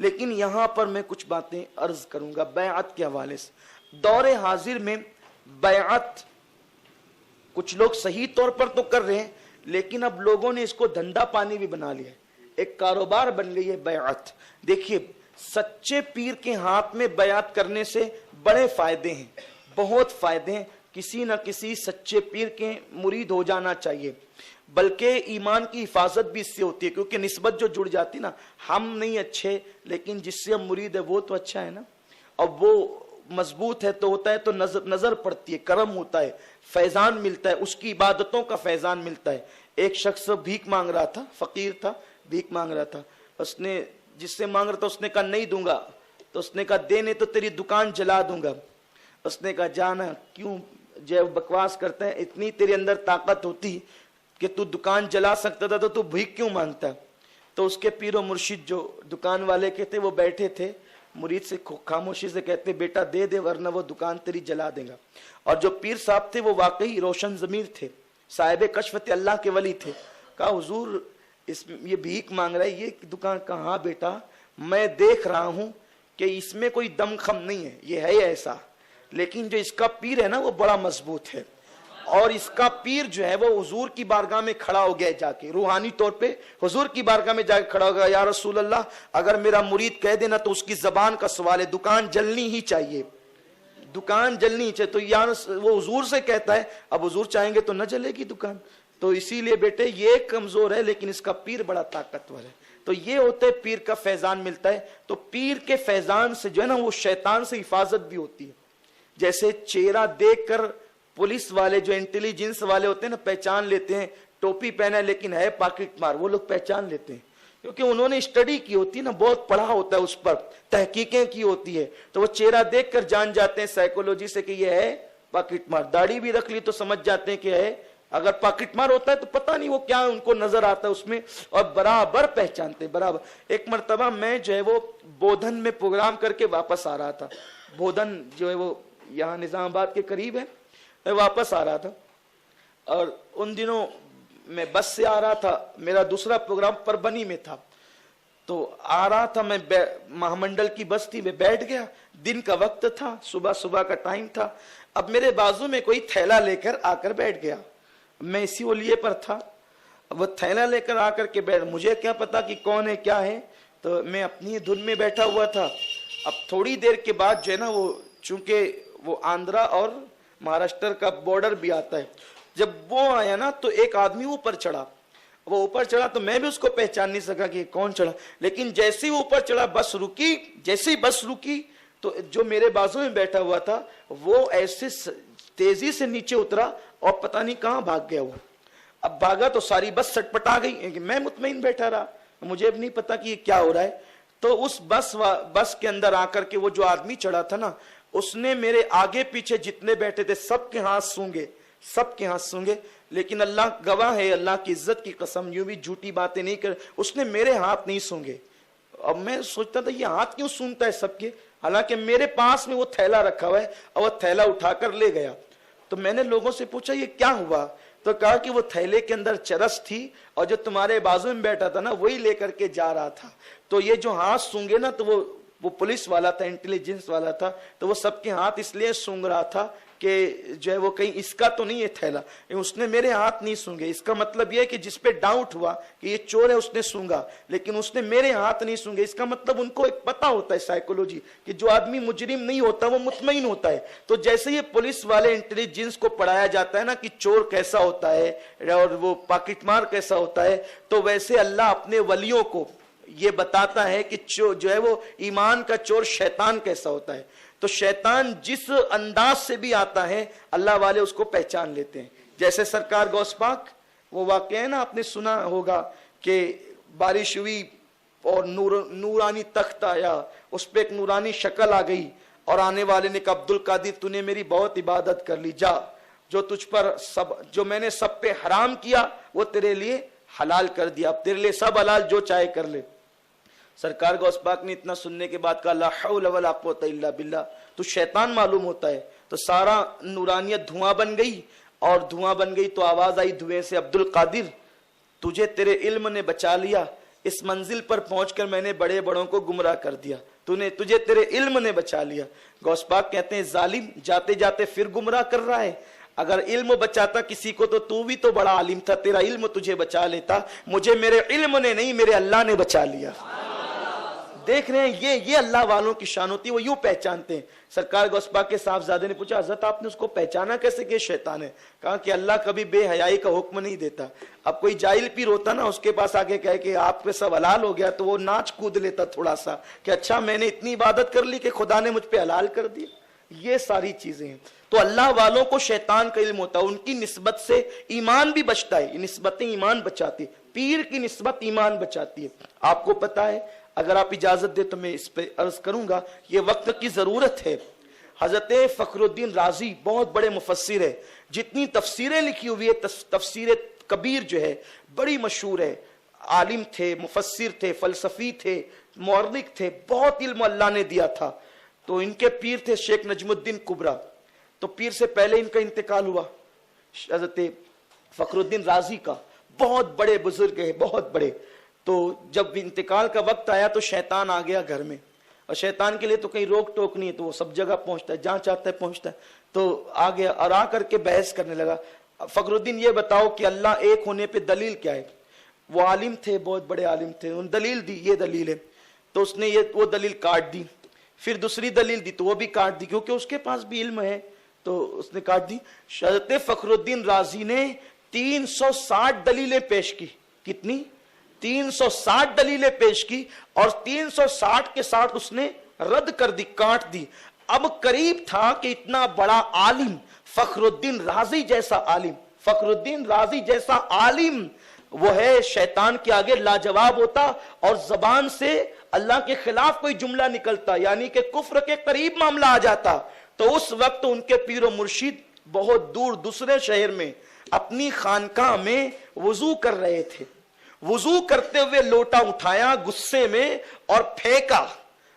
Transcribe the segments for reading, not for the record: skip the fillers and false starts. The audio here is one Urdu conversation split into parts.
لیکن یہاں پر میں کچھ باتیں عرض کروں گا بیعت کے حوالے سے۔ دور حاضر میں بیعت کچھ لوگ صحیح طور پر تو کر رہے ہیں، لیکن اب لوگوں نے اس کو دھندا پانی بھی بنا لیا ہے، ایک کاروبار بن گئی ہے بیعت۔ دیکھیے سچے پیر کے ہاتھ میں بیعت کرنے سے بڑے فائدے ہیں، بہت فائدے ہیں۔ کسی نہ کسی سچے پیر کے مرید ہو جانا چاہیے، بلکہ ایمان کی حفاظت بھی اس سے ہوتی ہے، کیونکہ نسبت جو جڑ جاتی نا، ہم نہیں اچھے لیکن جس سے ہم مرید ہے وہ تو اچھا ہے نا، اور وہ مضبوط ہے تو ہوتا ہے تو نظر پڑتی ہے، کرم ہوتا ہے، فیضان ملتا ہے، اس کی عبادتوں کا فیضان ملتا ہے۔ ایک شخص بھیک مانگ رہا تھا، فقیر تھا، بھیک مانگ رہا تھا، اس نے جس سے مانگ رہا تھا اس نے کہا نہیں دوں گا، تو اس نے کہا دینے تو تیری دکان جلا دوں گا۔ اس نے کہا جانا کیوں جو بکواس کرتا ہے، اتنی تیرے اندر طاقت ہوتی کہ تو دکان جلا سکتا تھا تو بھیک کیوں مانگتا؟ تو اس کے پیر و مرشد جو دکان والے کے تھے وہ بیٹھے تھے، مرید سے خاموشی سے کہتے بیٹا دے دے ورنہ وہ دکان تیری جلا دے گا۔ اور جو پیر صاحب تھے وہ واقعی روشن ضمیر تھے، صاحب کشف تھے، اللہ کے ولی تھے۔ کہا حضور یہ بھیک مانگ رہا ہے، یہ دکان کہاں بیٹا، میں دیکھ رہا ہوں کہ اس میں کوئی دم خم نہیں ہے، یہ ہے ایسا، لیکن جو اس کا پیر ہے نا وہ بڑا مضبوط ہے، اور اس کا پیر جو ہے وہ حضور کی بارگاہ میں کھڑا ہو گیا، جا کے روحانی طور پہ حضور کی بارگاہ میں جا کے کھڑا ہو گیا، یا رسول اللہ اگر میرا مرید کہہ دینا تو اس کی زبان کا سوال ہے، دکان جلنی ہی چاہیے، دکان جلنی ہی چاہیے۔ تو یا وہ حضور سے کہتا ہے اب حضور چاہیں گے تو نہ جلے گی دکان، تو اسی لیے بیٹے یہ کمزور ہے لیکن اس کا پیر بڑا طاقتور ہے۔ تو یہ ہوتا ہے پیر کا فیضان ملتا ہے، تو پیر کے فیضان سے جو ہے نا وہ شیطان سے حفاظت بھی ہوتی ہے۔ جیسے چہرہ دیکھ کر پولیس والے جو انٹیلیجنس والے ہوتے ہیں نا پہچان لیتے ہیں، ٹوپی پہنا ہے لیکن ہے پاکٹ مار، وہ لوگ پہچان لیتے ہیں کیونکہ انہوں نے اسٹڈی کی ہوتی ہے نا، بہت پڑھا ہوتا ہے، اس پر تحقیقیں کی ہوتی ہے، تو وہ چہرہ دیکھ کر جان جاتے ہیں سائیکولوجی سے کہ یہ ہے پاکٹ مار۔ داڑھی بھی رکھ لی تو سمجھ جاتے ہیں کہ ہے، اگر پاکٹ مار ہوتا ہے تو پتہ نہیں وہ کیا ان کو نظر آتا ہے اس میں، اور برابر پہچانتے برابر۔ ایک مرتبہ میں جو ہے وہ بودھن میں پروگرام کر کے واپس آ رہا تھا، بودھن جو ہے وہ یہاں نظام آباد کے قریب ہے، میں واپس آ رہا تھا، اور ان دنوں میں بس سے آ رہا تھا، میرا دوسرا پروگرام پربنی میں تھا، تو آ رہا تھا میں، مہامنڈل کی بس تھی، میں بیٹھ گیا، دن کا وقت تھا، صبح کا ٹائم تھا، اب میرے بازو میں کوئی تھیلا لے کر آ کر بیٹھ گیا، میں اسی اولیے پر تھا، وہ تھیلا لے کر آ کر کے بیٹھ، مجھے کیا پتا کہ کون ہے کیا ہے، تو میں اپنی دھن میں بیٹھا ہوا تھا۔ اب تھوڑی دیر کے بعد جو ہے نا وہ چونکہ وہ آندھرا اور مہاراشٹر کا بارڈر بھی آتا ہے، جب وہ آیا نا تو ایک آدمی اوپر چڑھا، وہ اوپر چڑھا تو میں بھی اس کو پہچان نہیں سکا کہ کون چڑھا، لیکن جیسے ہی اوپر چڑھا بس رکی، جیسے ہی بس رکی تو جو میرے بازو میں بیٹھا ہوا تھا وہ ایسے تیزی سے نیچے اترا اور پتہ نہیں کہاں بھاگ گیا وہ۔ اب بھاگا تو ساری بس سٹپٹا گئی، میں مطمئن بیٹھا رہا، مجھے اب نہیں پتا کہ یہ کیا ہو رہا ہے۔ تو اس بس کے اندر آ کر کے وہ جو آدمی چڑھا تھا نا، اس نے میرے آگے پیچھے جتنے بیٹھے تھے سب کے ہاتھ سونگے، سب کے ہاتھ سونگے، لیکن اللہ گواہ ہے، اللہ کی عزت کی قسم، یوں بھی جھوٹی باتیں نہیں کر، اس نے میرے ہاتھ نہیں سونگے۔ اب میں سوچتا تھا یہ ہاتھ کیوں سونگتا ہے سب کے، حالانکہ میرے پاس میں وہ تھیلا رکھا ہوا ہے، اور وہ تھیلا اٹھا کر لے گیا۔ تو میں نے لوگوں سے پوچھا یہ کیا ہوا، تو کہا کہ وہ تھیلے کے اندر چرس تھی اور جو تمہارے بازو میں بیٹھا تھا نا وہی لے کر کے جا رہا تھا، تو یہ جو ہاتھ سونگے نا تو وہ پولیس والا تھا، انٹیلیجنس والا تھا، تو وہ سب کے ہاتھ اس لیے سونگ رہا تھا کہ جو ہے وہ کہیں اس کا تو نہیں ہے تھیلا، اس نے میرے ہاتھ نہیں سونگے۔ اس کا مطلب یہ ہے کہ جس پہ ڈاؤٹ ہوا کہ یہ چور ہے اس نے سونگا، لیکن اس نے میرے ہاتھ نہیں سونگے۔ اس کا مطلب ان کو ایک پتہ ہوتا ہے سائیکولوجی کہ جو آدمی مجرم نہیں ہوتا وہ مطمئن ہوتا ہے۔ تو جیسے یہ پولیس والے انٹیلیجنس کو پڑھایا جاتا ہے نا کہ چور کیسا ہوتا ہے اور وہ پاکٹ مار کیسا ہوتا ہے، تو ویسے اللہ اپنے ولیوں کو یہ بتاتا ہے کہ جو ہے وہ ایمان کا چور شیطان کیسا ہوتا ہے۔ تو شیطان جس انداز سے بھی آتا ہے اللہ والے اس کو پہچان لیتے ہیں۔ جیسے سرکار غوث پاک، وہ واقعہ ہے نا آپ نے سنا ہوگا کہ بارش ہوئی اور نورانی تخت آیا، اس پہ ایک نورانی شکل آ گئی، اور آنے والے نے کہا عبد القادر تو نے میری بہت عبادت کر لی، جا جو تجھ پر جو میں نے سب پہ حرام کیا وہ تیرے لیے حلال کر دیا، اب تیرے لیے سب حلال، جو چاہے کر لے۔ سرکار غوث پاک نے اتنا سننے کے بعد کہا لا حول ولا قوت الا باللہ، تو شیطان معلوم ہوتا ہے۔ تو سارا نورانیت دھواں بن گئی، اور دھواں بن گئی تو آواز آئی دھوئیں سے عبد القادر تجھے تیرے علم نے بچا لیا، اس منزل پر پہنچ کر میں نے بڑے بڑوں کو گمراہ کر دیا، تجھے تیرے علم نے بچا لیا۔ غوث پاک کہتے ہیں ظالم جاتے جاتے پھر گمراہ کر رہا ہے، اگر علم بچاتا کسی کو تو بھی تو بڑا عالم تھا، تیرا علم تجھے بچا لیتا، مجھے میرے علم نے نہیں میرے اللہ نے بچا لیا۔ دیکھ رہے ہیں یہ اللہ والوں کی شان ہوتی ہے، وہ یوں پہچانتے ہیں۔ سرکار غوث پاک کے صاحبزادے نے پوچھا حضرت آپ نے اس کو پہچانا کیسے کہ شیطان ہے؟ کہا کہ اللہ کبھی بے حیائی کا حکم نہیں دیتا۔ اب کوئی جاہل پیر ہوتا نا، اس کے پاس آگے کہے کہ آپ پہ سب حلال ہو گیا، تو وہ ناچ کود لیتا تھوڑا سا کہ اچھا میں نے اتنی عبادت کر لی کہ خدا نے مجھ پہ حلال کر دیا۔ یہ ساری چیزیں ہیں۔ تو اللہ والوں کو شیطان کا علم ہوتا ہے، ان کی نسبت سے ایمان بھی بچتا ہے، یہ نسبتیں ایمان بچاتی، پیر کی نسبت ایمان بچاتی ہے۔ آپ کو پتا ہے، اگر آپ اجازت دے تو میں اس پہ عرض کروں گا، یہ وقت کی ضرورت ہے۔ حضرت فخر الدین رازی بہت بڑے مفسر ہے، جتنی تفسیریں لکھی ہوئی ہے، تفسیر کبیر جو ہے بڑی مشہور ہے، عالم تھے، مفسر تھے، فلسفی تھے، مورخ تھے، بہت علم اللہ نے دیا تھا۔ تو ان کے پیر تھے شیخ نجم الدین کبرا، تو پیر سے پہلے ان کا انتقال ہوا حضرت فخر الدین رازی کا، بہت بڑے بزرگ ہیں، بہت بڑے۔ تو جب انتقال کا وقت آیا تو شیطان آ گیا گھر میں، اور شیطان کے لیے تو کہیں روک ٹوک نہیں ہے، تو وہ سب جگہ پہنچتا ہے، جہاں چاہتا ہے پہنچتا ہے۔ تو آ گیا اور آ کر کے بحث کرنے لگا، فخر الدین یہ بتاؤ کہ اللہ ایک ہونے پہ دلیل کیا ہے؟ وہ عالم تھے، بہت بڑے عالم تھے، انہوں نے دلیل دی، یہ دلیل ہے۔ تو اس نے وہ دلیل کاٹ دی، پھر دوسری دلیل دی تو وہ بھی کاٹ دی، کیونکہ اس کے پاس بھی علم ہے، تو اس نے کاٹ دی۔ حضرت فخر الدین رازی نے 360 دلیلیں پیش کی۔ کتنی؟ 360 دلیلیں پیش کی، اور 360 کے ساتھ اس نے رد کر دی، کاٹ دی۔ اب قریب تھا کہ اتنا بڑا عالم، فخر الدین رازی جیسا عالم، فخر الدین رازی جیسا عالم وہ ہے، شیطان کے آگے لاجواب ہوتا، اور زبان سے اللہ کے خلاف کوئی جملہ نکلتا، یعنی کہ کفر کے قریب معاملہ آ جاتا، تو اس وقت ان کے پیر و مرشد بہت دور دوسرے شہر میں اپنی خانقاہ میں وضو کر رہے تھے۔ وضو کرتے ہوئے لوٹا اٹھایا غصے میں اور پھینکا،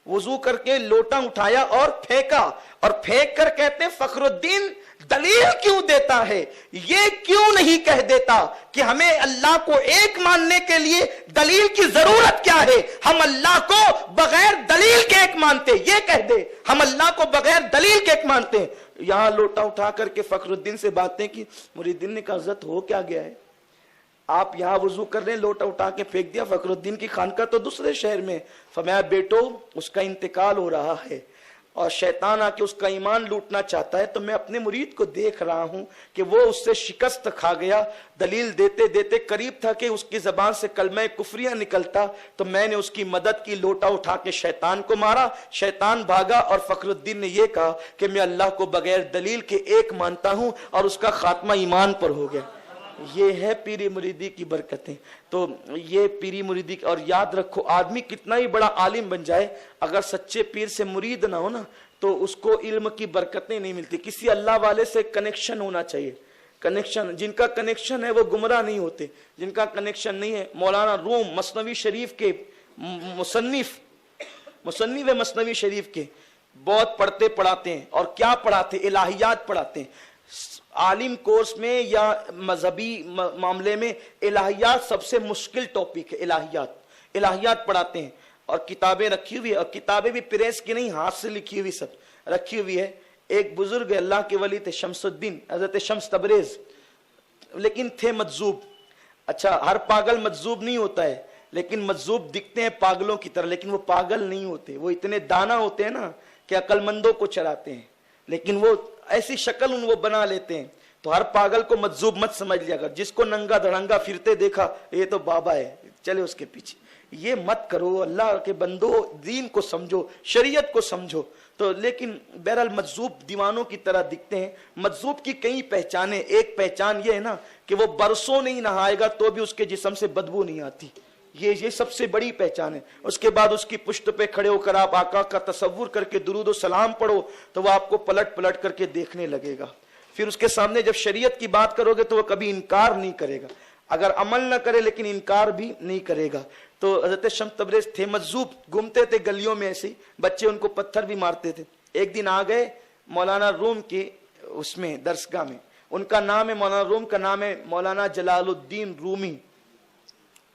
وضو کر کے لوٹا اٹھایا اور پھینکا، اور پھینک کر کہتے فخر الدین دلیل کیوں دیتا ہے؟ یہ کیوں نہیں کہہ دیتا کہ ہمیں اللہ کو ایک ماننے کے لیے دلیل کی ضرورت کیا ہے، ہم اللہ کو بغیر دلیل کے ایک مانتے، یہ کہہ دے ہم اللہ کو بغیر دلیل کے ایک مانتے ہیں۔ یہاں لوٹا اٹھا کر کے فخر الدین سے باتیں کی، مریدین نے کہا حضرت ہو کیا گیا ہے؟ آپ یہاں وضو کر رہے ہیں، لوٹا اٹھا کے پھینک دیا، فخر الدین کی خانقاہ تو دوسرے شہر میں۔ فرمایا بیٹو اس کا انتقال ہو رہا ہے، اور شیطان آ کے اس کا ایمان لوٹنا چاہتا ہے، تو میں اپنے مرید کو دیکھ رہا ہوں کہ وہ اس سے شکست کھا گیا، دلیل دیتے دیتے قریب تھا کہ اس کی زبان سے کلمہ کفریہ نکلتا، تو میں نے اس کی مدد کی، لوٹا اٹھا کے شیطان کو مارا، شیطان بھاگا، اور فخر الدین نے یہ کہا کہ میں اللہ کو بغیر دلیل کے ایک مانتا ہوں، اور اس کا خاتمہ ایمان پر ہو گیا۔ یہ ہے پیری مریدی کی برکتیں۔ تو یہ پیری مریدی، اور یاد رکھو آدمی کتنا ہی بڑا عالم بن جائے، اگر سچے پیر سے مرید نہ ہو نا تو اس کو علم کی برکتیں نہیں ملتی۔ کسی اللہ والے سے کنیکشن ہونا چاہیے، کنیکشن، جن کا کنیکشن ہے وہ گمراہ نہیں ہوتے، جن کا کنیکشن نہیں ہے۔ مولانا روم مثنوی شریف کے مصنف ہے، مثنوی شریف کے بہت پڑھتے پڑھاتے ہیں، اور کیا پڑھاتے؟ الہیات پڑھاتے ہیں۔ عالم کورس میں یا مذہبی معاملے میں الہیات سب سے مشکل ٹاپک ہے، الہیات پڑھاتے ہیں، اور کتابیں رکھی ہوئی ہے، اور کتابیں بھی پریس کی نہیں، ہاتھ سے لکھی ہوئی سب رکھی ہوئی ہے۔ ایک بزرگ اللہ کے ولی تھے شمس الدین، حضرت شمس تبریز، لیکن تھے مجذوب۔ اچھا ہر پاگل مجذوب نہیں ہوتا ہے، لیکن مجذوب دکھتے ہیں پاگلوں کی طرح، لیکن وہ پاگل نہیں ہوتے، وہ اتنے دانا ہوتے ہیں نا کہ عقل مندوں کو چراتے ہیں، لیکن وہ ایسی شکل وہ بنا لیتے ہیں۔ تو ہر پاگل کو مجذوب مت سمجھ لیا کر، جس کو ننگا دھڑنگا پھرتے دیکھا یہ تو بابا ہے، چلے اس کے پیچھے، یہ مت کرو۔ اللہ کے بندو دین کو سمجھو، شریعت کو سمجھو۔ تو لیکن بہرحال مجذوب دیوانوں کی طرح دکھتے ہیں۔ مجذوب کی کئی پہچانیں، ایک پہچان یہ ہے نا کہ وہ برسوں نہیں نہائے گا تو بھی اس کے جسم سے بدبو نہیں آتی، یہ سب سے بڑی پہچان ہے۔ اس کے بعد اس کی پشت پہ کھڑے ہو کر آپ آقا کا تصور کر کے درود و سلام پڑھو تو وہ آپ کو پلٹ پلٹ کر کے دیکھنے لگے گا۔ پھر اس کے سامنے جب شریعت کی بات کرو گے تو وہ کبھی انکار نہیں کرے گا، اگر عمل نہ کرے لیکن انکار بھی نہیں کرے گا۔ تو حضرت شمس تبریز تھے مجذوب، گھومتے تھے گلیوں میں ایسے، بچے ان کو پتھر بھی مارتے تھے۔ ایک دن آ گئے مولانا روم کے اس میں درسگاہ میں، ان کا نام ہے مولانا روم کا نام ہے مولانا جلال الدین رومی،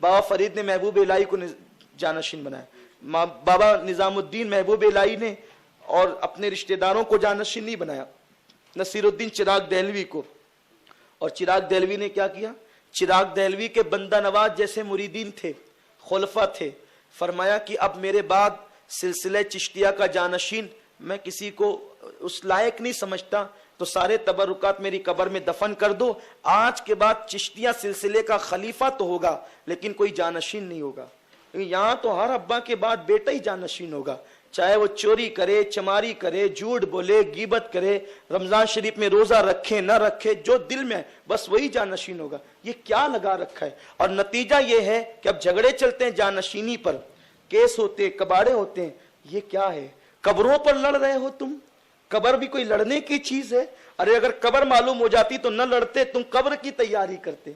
بابا فرید نے محبوب الہی کو جانشین بنایا، بابا نظام الدین محبوب الہی نے اور اپنے رشتہ داروں کو جانشین نہیں بنایا، نصیر الدین چراغ دہلوی کو. اور چراغ دہلوی نے کیا کیا؟ چراغ دہلوی کے بندہ نواز جیسے مریدین تھے، خلفاء تھے، فرمایا کہ اب میرے بعد سلسلہ چشتیہ کا جانشین میں کسی کو اس لائق نہیں سمجھتا، تو سارے تبرکات میری قبر میں دفن کر دو. آج کے بعد چشتیہ سلسلے کا خلیفہ تو ہوگا لیکن کوئی جانشین نہیں ہوگا. یہاں تو ہر ابا کے بعد بیٹا ہی جانشین ہوگا، چاہے وہ چوری کرے، چماری کرے، جھوٹ بولے، غیبت کرے، رمضان شریف میں روزہ رکھے نہ رکھے، جو دل میں ہے بس وہی جانشین ہوگا. یہ کیا لگا رکھا ہے؟ اور نتیجہ یہ ہے کہ اب جھگڑے چلتے ہیں جانشینی پر، کیس ہوتے ہیں، کباڑے ہوتے ہیں. یہ کیا ہے؟ قبروں پر لڑ رہے ہو تم. قبر بھی کوئی لڑنے کی چیز ہے؟ ارے اگر قبر معلوم ہو جاتی تو نہ لڑتے، تم قبر کی تیاری کرتے.